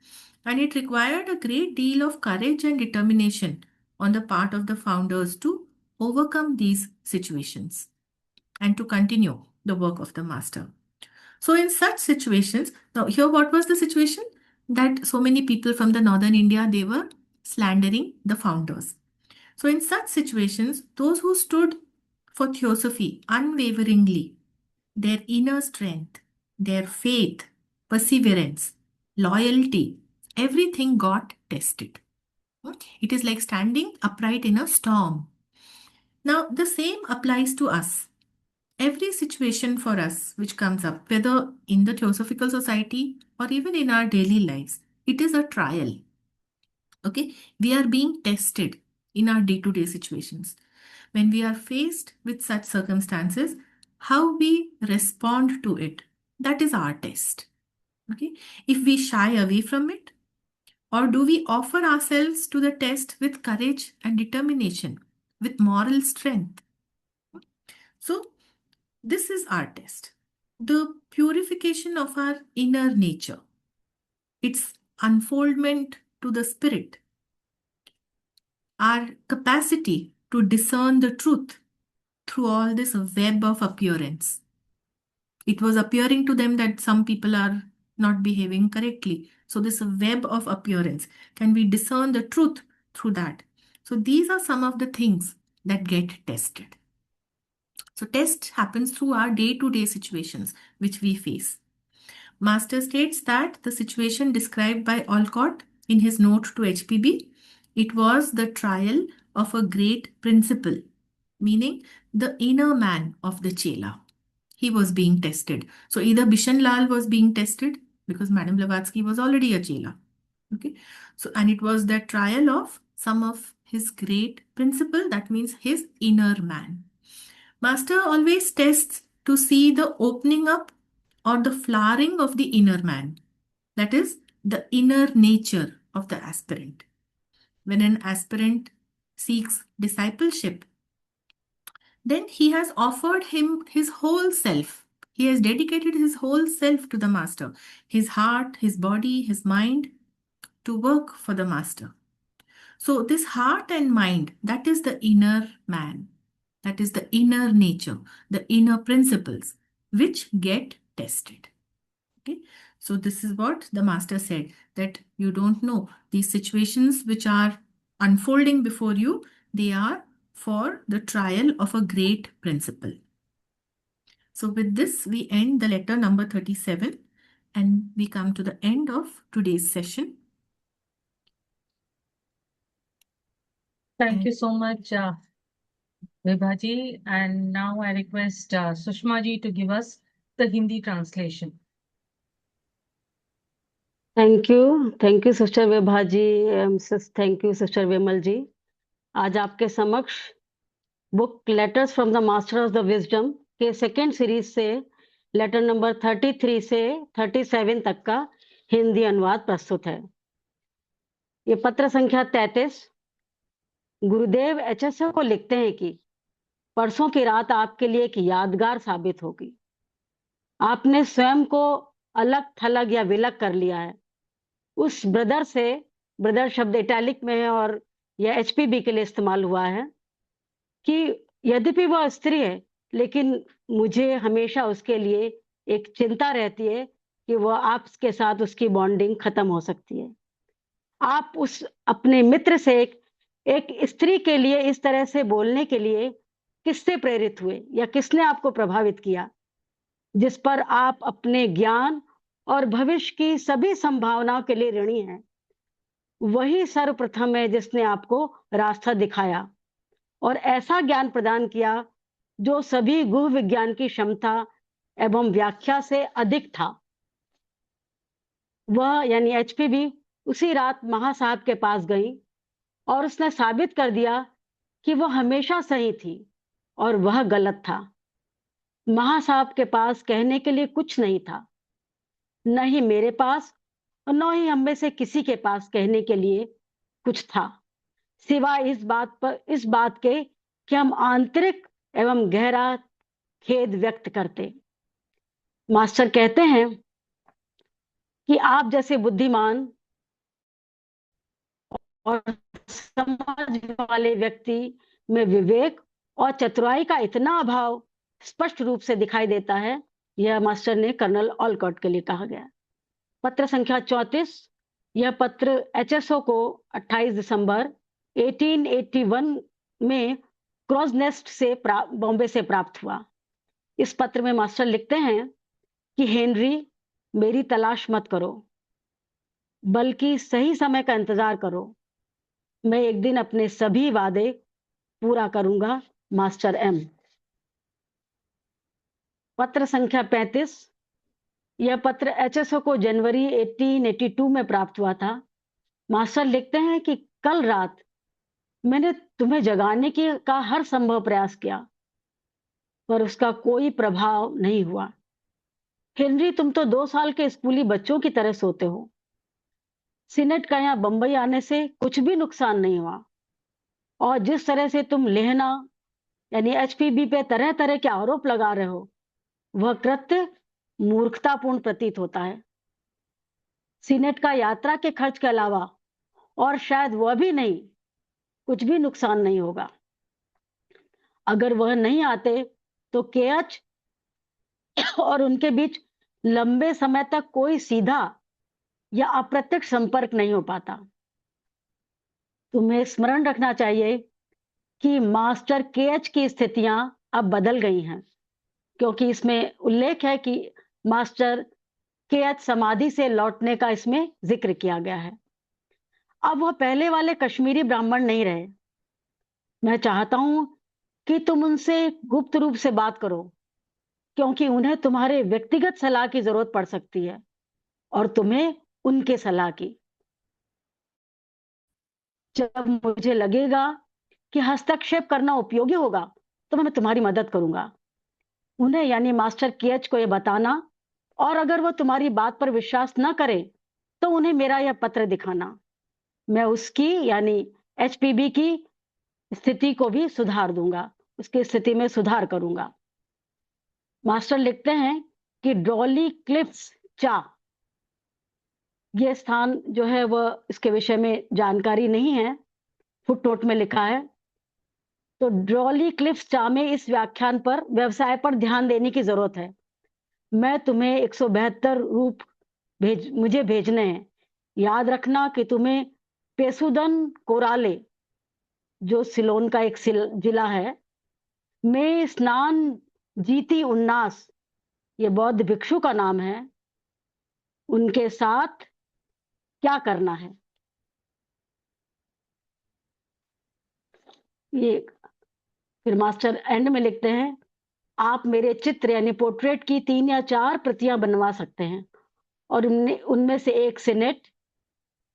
And it required a great deal of courage and determination on the part of the founders to overcome these situations and to continue the work of the master. So, in such situations, now here what was the situation? That so many people from the northern India, they were slandering the founders. So, in such situations, those who stood for theosophy unwaveringly, their inner strength, their faith, perseverance, loyalty, everything got tested. It is like standing upright in a storm. Now, the same applies to us. Every situation for us which comes up, whether in the Theosophical Society or even in our daily lives, it is a trial. Okay, we are being tested in our day to day situations. When we are faced with such circumstances, how we respond to it, that is our test. Okay, if we shy away from it, or do we offer ourselves to the test with courage and determination, with moral strength? So, this is our test. The purification of our inner nature, its unfoldment to the spirit, our capacity to discern the truth through all this web of appearance. It was appearing to them that some people are not behaving correctly. So, this web of appearance, can we discern the truth through that? So, these are some of the things that get tested. So, test happens through our day to day situations which we face. Master states that the situation described by Olcott in his note to HPB, it was the trial of a great principle, meaning the inner man of the chela. He was being tested. So either Bishan Lal was being tested because Madame Blavatsky was already a chela. Okay. So, and it was the trial of some of his great principle, that means his inner man. Master always tests to see the opening up or the flowering of the inner man, that is, the inner nature of the aspirant. When an aspirant seeks discipleship, then he has offered him his whole self. He has dedicated his whole self to the master, his heart, his body, his mind, to work for the master. So, this heart and mind, that is the inner man, that is the inner nature, the inner principles which get tested. Okay. So, this is what the master said, that you don't know these situations which are unfolding before you, they are for the trial of a great principle. So, with this, we end the letter number 37 and we come to the end of today's session. Thank you so much, Vibha ji. And now I request Sushma ji to give us the Hindi translation. Thank you sister Vibha ji, thank you sister Vimal ji. आज आपके समक्ष book letters from the master of the wisdom के second series से letter number 33 से 37 तक का हिंदी अनुवाद प्रस्तुत है। ये पत्र संख्या 33। गुरुदेव एचएसओ को लिखते हैं कि परसों की रात आपके लिए एक यादगार साबित होगी। आपने स्वयं को अलग थलग या विलग कर लिया है। उस ब्रदर से, ब्रदर शब्द इटैलिक में है और यह एचपीबी के लिए इस्तेमाल हुआ है, कि यद्यपि वह स्त्री है लेकिन मुझे हमेशा उसके लिए एक चिंता रहती है कि वह आपके साथ उसकी बॉन्डिंग खत्म हो सकती है। आप उस अपने मित्र से एक स्त्री के लिए इस तरह से बोलने के लिए किससे प्रेरित हुए या किसने आपको प्रभावित किया, जिस पर आप अपने ज्ञान और भविष्य की सभी संभावनाओं के लिए ऋणी हैं। वही सर्वप्रथम है जिसने आपको रास्ता दिखाया और ऐसा ज्ञान प्रदान किया जो सभी गुह विज्ञान की क्षमता एवं व्याख्या से अधिक था। वह यानी एचपीबी उसी रात महासाहब के पास गई और उसने साबित कर दिया कि वह हमेशा सही थी और वह गलत था। महासाहब के पास कहने के लिए कुछ नहीं था, न ही मेरे पास और न ही हम में से किसी के पास कहने के लिए कुछ था, सिवाय इस बात के कि हम आंतरिक एवं गहरा खेद व्यक्त करते। मास्टर कहते हैं कि आप जैसे बुद्धिमान और समझ वाले व्यक्ति में विवेक और चतुराई का इतना अभाव स्पष्ट रूप से दिखाई देता है, यह मास्टर ने कर्नल ऑलकॉट के लिए कहा गया। पत्र संख्या 34। यह पत्र एचएसओ को 28 दिसंबर 1881 में क्रॉस नेस्ट से बॉम्बे से प्राप्त हुआ। इस पत्र में मास्टर लिखते हैं कि हेनरी, मेरी तलाश मत करो, बल्कि सही समय का इंतजार करो। मैं एक दिन अपने सभी वादे पूरा करूंगा, मास्टर एम। पत्र संख्या 35। यह पत्र एचएसओ को जनवरी 1882 में प्राप्त हुआ था। मास्टर लिखते हैं कि कल रात मैंने तुम्हें जगाने का हर संभव प्रयास किया, पर उसका कोई प्रभाव नहीं हुआ। हेनरी, तुम तो 2 साल के स्कूली बच्चों की तरह सोते हो। सीनेट का यहाँ बंबई आने से कुछ भी नुकसान नहीं हुआ, और जिस तरह से तुम लेहना यानी एचपीबी पे तरह तरह के आरोप लगा रहे हो, वह कृत्य मूर्खतापूर्ण प्रतीत होता है। सीनेट का यात्रा के खर्च के अलावा और शायद वह भी नहीं, कुछ भी नुकसान नहीं होगा। अगर वह नहीं आते तो केएच और उनके बीच लंबे समय तक कोई सीधा या अप्रत्यक्ष संपर्क नहीं हो पाता। तुम्हें स्मरण रखना चाहिए कि मास्टर केएच की स्थितियां अब बदल गई हैं, क्योंकि इसमें उल्लेख है कि मास्टर केएच समाधि से लौटने का इसमें जिक्र किया गया है। अब वह पहले वाले कश्मीरी ब्राह्मण नहीं रहे। मैं चाहता हूं कि तुम उनसे गुप्त रूप से बात करो, क्योंकि उन्हें तुम्हारे व्यक्तिगत सलाह की जरूरत पड़ सकती है और तुम्हें उनके सलाह की। जब मुझे लगेगा कि हस्तक्षेप करना उपयोगी होगा तो मैं तुम्हारी मदद करूंगा। उन्हें यानी मास्टर केएच को यह बताना, और अगर वो तुम्हारी बात पर विश्वास न करे तो उन्हें मेरा यह पत्र दिखाना। मैं उसकी यानी एचपीबी की स्थिति को भी सुधार दूंगा, उसकी स्थिति में सुधार करूंगा। मास्टर लिखते हैं कि ड्रॉली क्लिफ्स चा, ये स्थान जो है वह इसके विषय में जानकारी नहीं है, फुटनोट में लिखा है। तो ड्रॉली क्लिफ्स चा में इस व्याख्यान पर व्यवसाय पर ध्यान देने की जरूरत है। मैं तुम्हें 172 रूप मुझे भेजने हैं। याद रखना कि तुम्हें पेसुदन कोराले, जो सिलोन का एक जिला है, में स्नान जीती उन्नास, ये बौद्ध भिक्षु का नाम है, उनके साथ क्या करना है। ये फिर मास्टर एंड में लिखते हैं, आप मेरे चित्र यानी पोर्ट्रेट की 3 या 4 प्रतियां बनवा सकते हैं और उनमें से एक सिनेट,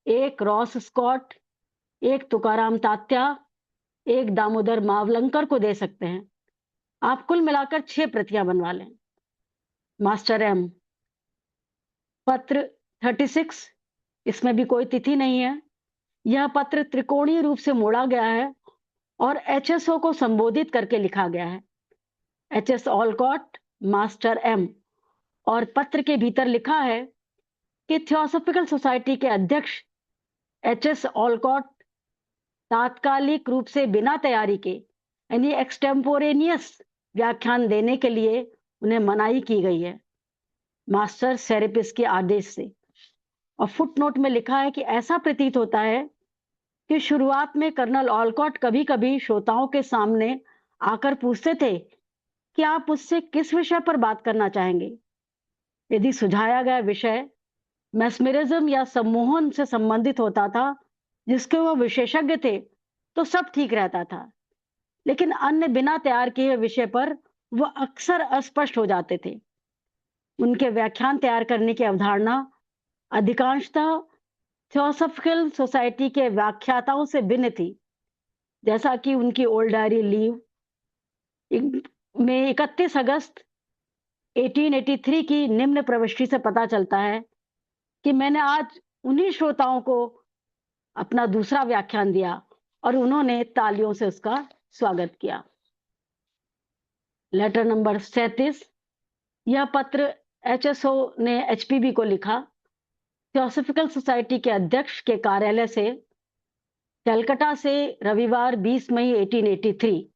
एक रॉस स्कॉट, एक तुकाराम तात्या, एक दामोदर मावलंकर को दे सकते हैं। आप कुल मिलाकर 6 प्रतियां बनवा लें। मास्टर एम, पत्र 36, इसमें भी कोई तिथि नहीं है। यह पत्र त्रिकोणीय रूप से मोड़ा गया है और एचएसओ को संबोधित करके लिखा गया है। एचएस ऑलकॉट, मास्टर एम, और पत्र के भीतर लिखा है कि थियोसॉफिकल सोसाइटी के अध्यक्ष एचएस ऑलकॉट तात्कालिक रूप से बिना तैयारी के यानी एक्सटेम्पोरेनियस व्याख्यान देने के लिए उन्हें मनाही की गई है, मास्टर सेरेपिस के आदेश से। और फुटनोट में लिखा है कि ऐसा प्रतीत होता है कि शुरुआत में कर्नल ऑलकॉट कभी कभी श्रोताओं के सामने आकर पूछते थे कि आप मुझसे किस विषय पर बात करना चाहेंगे। यदि सुझाया गया विषय मैस्मेरिज्म या सम्मोहन से संबंधित होता था जिसके वो विशेषज्ञ थे तो सब ठीक रहता था, लेकिन अन्य बिना तैयार किए विषय पर वो अक्सर अस्पष्ट हो जाते थे। उनके व्याख्यान तैयार करने की अवधारणा अधिकांशतः थियोसॉफिकल सोसाइटी के व्याख्याताओं से भिन्न थी, जैसा कि उनकी ओल्ड डायरी लीव में 31 अगस्त 1883 की निम्न प्रविष्टि से पता चलता है कि मैंने आज उन्हीं श्रोताओं को अपना दूसरा व्याख्यान दिया और उन्होंने तालियों से उसका स्वागत किया। लेटर नंबर 37, यह पत्र एचएसओ ने एचपीबी को लिखा थियोसॉफिकल सोसाइटी के अध्यक्ष के कार्यालय से, कलकत्ता से, रविवार 20 मई 1883।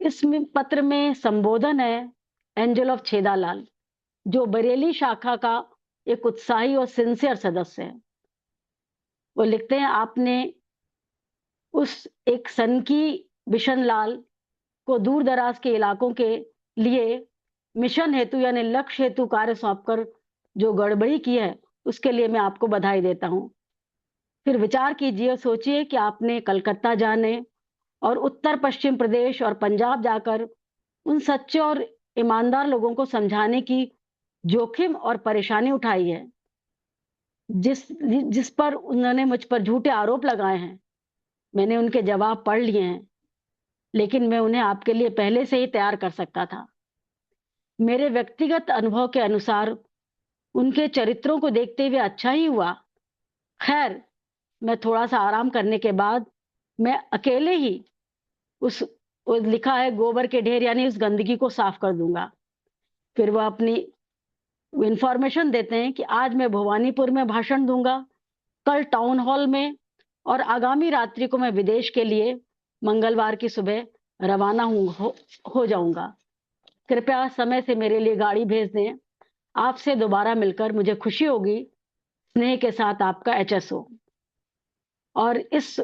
इस पत्र में संबोधन है एंजल ऑफ छेदालाल, जो बरेली शाखा का एक उत्साही और सिंसियर सदस्य है। वो लिखते हैं, आपने उस एक सनकी बिशनलाल को दूर दराज के इलाकों के लिए मिशन हेतु यानी लक्ष्य हेतु कार्य सौंपकर जो गड़बड़ी की है उसके लिए मैं आपको बधाई देता हूं। फिर विचार कीजिए और सोचिए कि आपने कलकत्ता जाने और उत्तर पश्चिम प्रदेश और पंजाब जाकर उन सच्चे और ईमानदार लोगों को समझाने की जोखिम और परेशानी उठाई है जिस जिस पर उन्होंने मुझ पर झूठे आरोप लगाए हैं। मैंने उनके जवाब पढ़ लिए हैं, लेकिन मैं उन्हें आपके लिए पहले से ही तैयार कर सकता था। मेरे व्यक्तिगत अनुभव के अनुसार उनके चरित्रों को देखते हुए अच्छा ही हुआ। खैर, मैं थोड़ा सा आराम करने के बाद मैं अकेले ही लिखा है गोबर के ढेर यानी उस गंदगी को साफ कर दूंगा। फिर वह अपनी इंफॉर्मेशन देते हैं कि आज मैं भवानीपुर में भाषण दूंगा, कल टाउन हॉल में, और आगामी रात्रि को मैं विदेश के लिए मंगलवार की सुबह रवाना हो जाऊंगा। कृपया समय से मेरे लिए गाड़ी भेज दें। आपसे दोबारा मिलकर मुझे खुशी होगी। स्नेह के साथ, आपका एचएसओ। और इस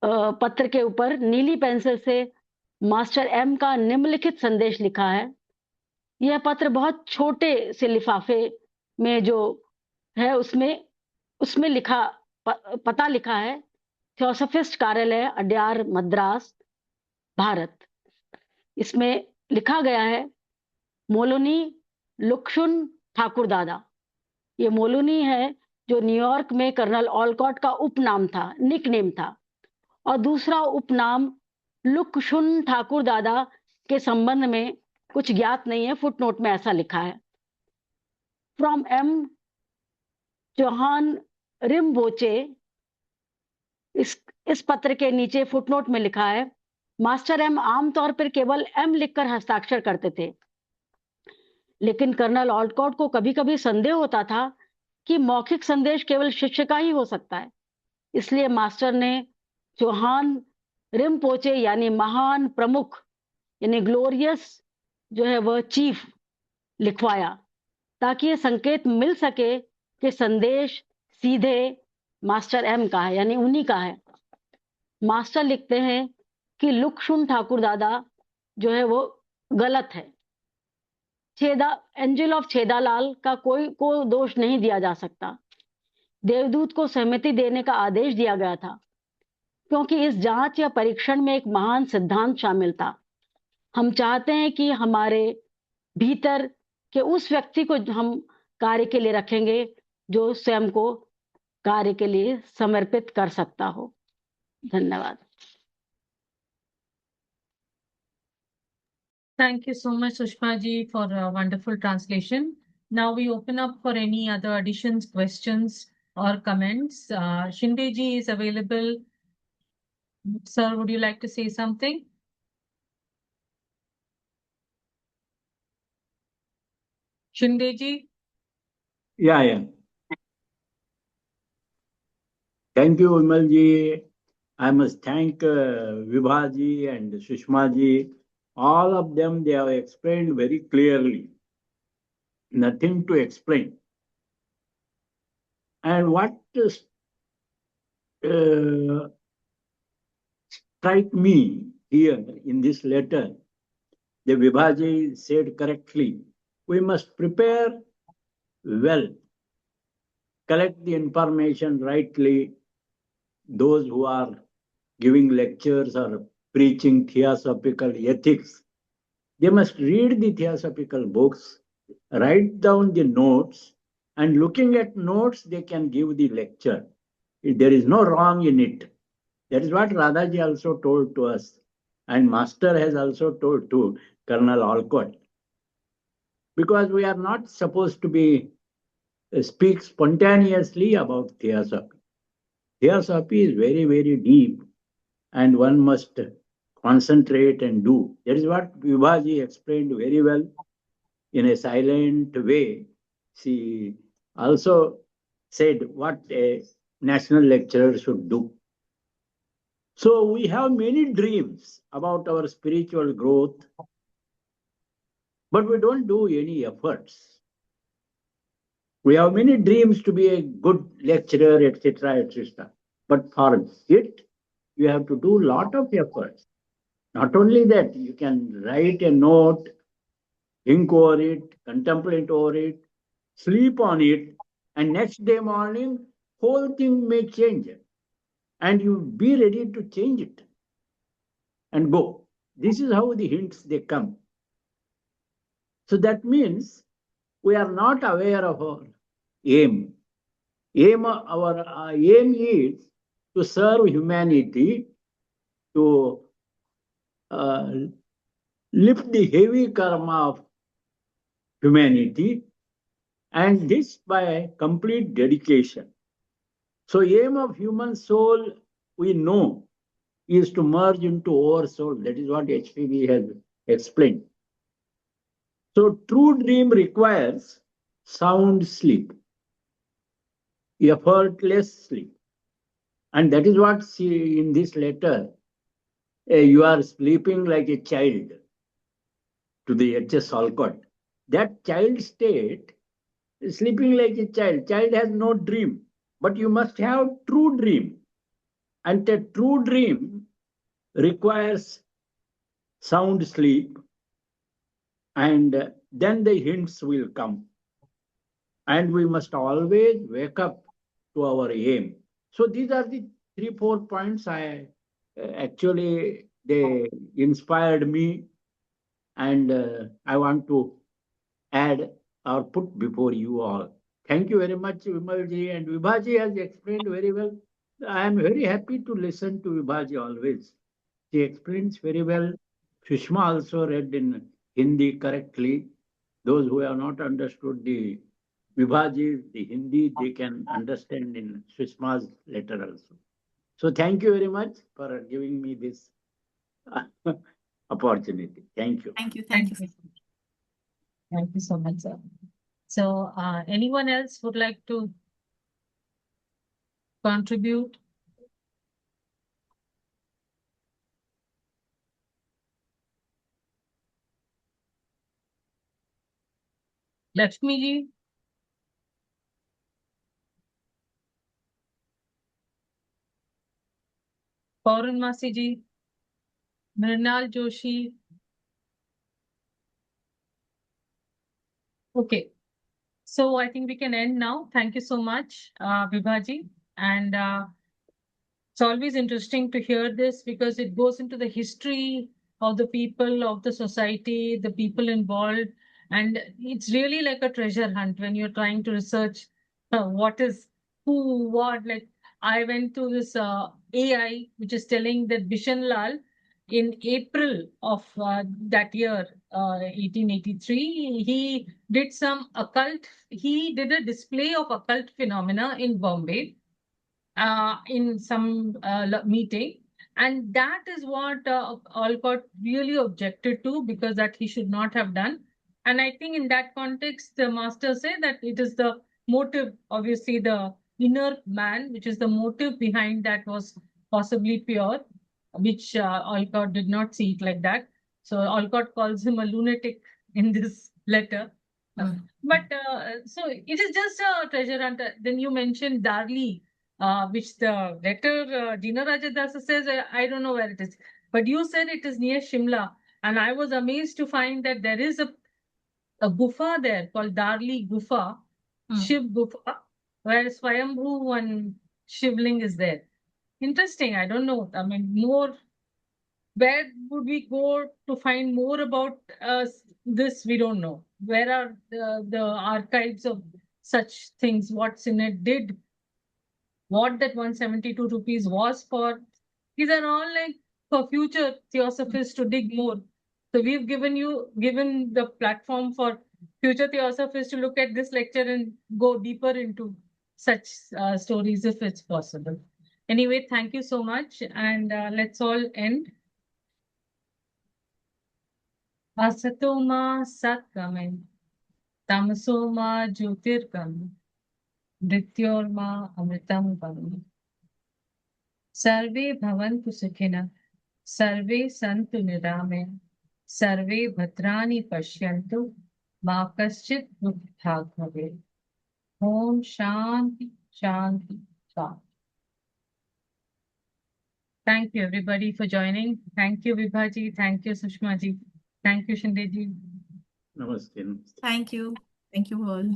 पत्र के ऊपर नीली पेंसिल से मास्टर एम का निम्नलिखित संदेश लिखा है। यह पत्र बहुत छोटे से लिफाफे में जो है उसमें लिखा पता लिखा है थियोसॉफिस्ट कार्यालय, अड्यार, मद्रास, भारत। इसमें लिखा गया है मोलोनी लुक्सुन ठाकुर दादा। ये मोलोनी है जो न्यूयॉर्क में कर्नल ऑलकॉट का उपनाम था, निकनेम था, और दूसरा उपनाम लुकशुन ठाकुर दादा के संबंध में कुछ ज्ञात नहीं है, फुटनोट में ऐसा लिखा है। फ्रॉम एम चौहान रिम्बोचे, इस पत्र के नीचे फुटनोट में लिखा है, मास्टर एम आमतौर पर केवल एम लिखकर हस्ताक्षर करते थे, लेकिन कर्नल ऑलकॉट को कभी कभी संदेह होता था कि मौखिक संदेश केवल शिष्य का ही हो सकता है। इसलिए मास्टर ने चौहान रिम्पोचे यानी महान प्रमुख यानी ग्लोरियस जो है वह चीफ लिखवाया, ताकि ये संकेत मिल सके कि संदेश सीधे मास्टर एम का है, यानी उन्हीं का है। मास्टर लिखते हैं कि लुकशुन ठाकुर दादा जो है वो गलत है। एंजल ऑफ छेदालाल का कोई को दोष नहीं दिया जा सकता। देवदूत को सहमति देने का आदेश दिया गया था, क्योंकि इस जांच या परीक्षण में एक महान सिद्धांत शामिल था। हम चाहते हैं कि हमारे भीतर के उस व्यक्ति को हम कार्य के लिए रखेंगे जो स्वयं को कार्य के लिए समर्पित कर सकता हो। धन्यवाद। Thank you so much, Sushma ji, for a wonderful translation. Now we open up for any other additions, questions, or comments. Shinde ji is available. Sir, would you like to say something? Shinde ji? Yeah. Thank you, Vimal ji. I must thank Vibha ji and Sushma ji. All of them, they have explained very clearly. Nothing to explain. And what strike me here in this letter, the Vibha ji said correctly, we must prepare well, collect the information rightly. Those who are giving lectures or preaching theosophical ethics, they must read the theosophical books, write down the notes, and looking at notes, they can give the lecture. There is no wrong in it. That is what Radhaji also told to us. And Master has also told to Colonel Alcott. Because we are not supposed to be speak spontaneously about theosophy. Theosophy is very, very deep, and one must concentrate and do. That is what Vibhaji explained very well in a silent way. She also said what a national lecturer should do. So we have many dreams about our spiritual growth, but we don't do any efforts. We have many dreams to be a good lecturer, etc., etc. But for it, you have to do a lot of efforts. Not only that, you can write a note, think over it, contemplate over it, sleep on it, and next day morning, whole thing may change. And you be ready to change it and go. This is how the hints they come. So that means we are not aware of our aim. Our aim is to serve humanity, to lift the heavy karma of humanity, and this by complete dedication. So aim of human soul, we know, is to merge into our soul. That is what HPB has explained. So true dream requires sound sleep, effortless sleep. And that is what in this letter, you are sleeping like a child to the HS Alcott. That child state, sleeping like a child has no dream, but you must have true dream. And the true dream requires sound sleep, and then the hints will come. And we must always wake up to our aim. So these are the 3-4 points actually they inspired me, and I want to add or put before you all. Thank you very much, Vimalji. And Vibhaji has explained very well. I am very happy to listen to Vibhaji always. She explains very well. Sushma also read in Hindi correctly. Those who have not understood the Vibhaji, the Hindi, they can understand in Sushma's letter also. So thank you very much for giving me this opportunity. Thank you. Thank you. Thank you. Thank you so much, sir. So, anyone else would like to contribute? Lakshmi ji, Pauran Masi ji, Mrinal Joshi. Okay. So I think we can end now. Thank you so much, Vibhaji. And it's always interesting to hear this because it goes into the history of the people, of the society, the people involved. And it's really like a treasure hunt when you're trying to research what is who, what. Like I went to this AI, which is telling that Bishan Lal in April of that year, 1883, he did some occult, he did a display of occult phenomena in Bombay in some meeting, and that is what Alcott really objected to because that he should not have done. And I think in that context, the master said that it is the motive, obviously the inner man, which is the motive behind that was possibly pure, which Alcott did not see it like that. So Alcott calls him a lunatic in this letter. But so it is just a treasure hunt. Then you mentioned Darli, which the letter Dina Rajadasa says, I don't know where it is. But you said it is near Shimla. And I was amazed to find that there is a gufa there called Darli Gufa, Shiv Gufa, where Swayambhu one Shivling is there. Interesting. I don't know. I mean, more. Where would we go to find more about this? We don't know. Where are the archives of such things? What's in it? Did what that 172 rupees was for? These are all like for future theosophists to dig more. So we've given the platform for future theosophists to look at this lecture and go deeper into such stories if it's possible. Anyway, thank you so much, and let's all end. Asato ma satgame, tamaso ma jyotirgame, mrityor ma amritam game. Sarve bhavantu sukhina, sarve santu nirame, sarve bhadrani pashyantu, ma kaschit dukkha bhave. Om Shanti, Shanti, Shanti. Thank you everybody for joining. Thank you Vibhaji. Thank you Sushma ji. Thank you Shindeji. Namaste. Thank you. Thank you all.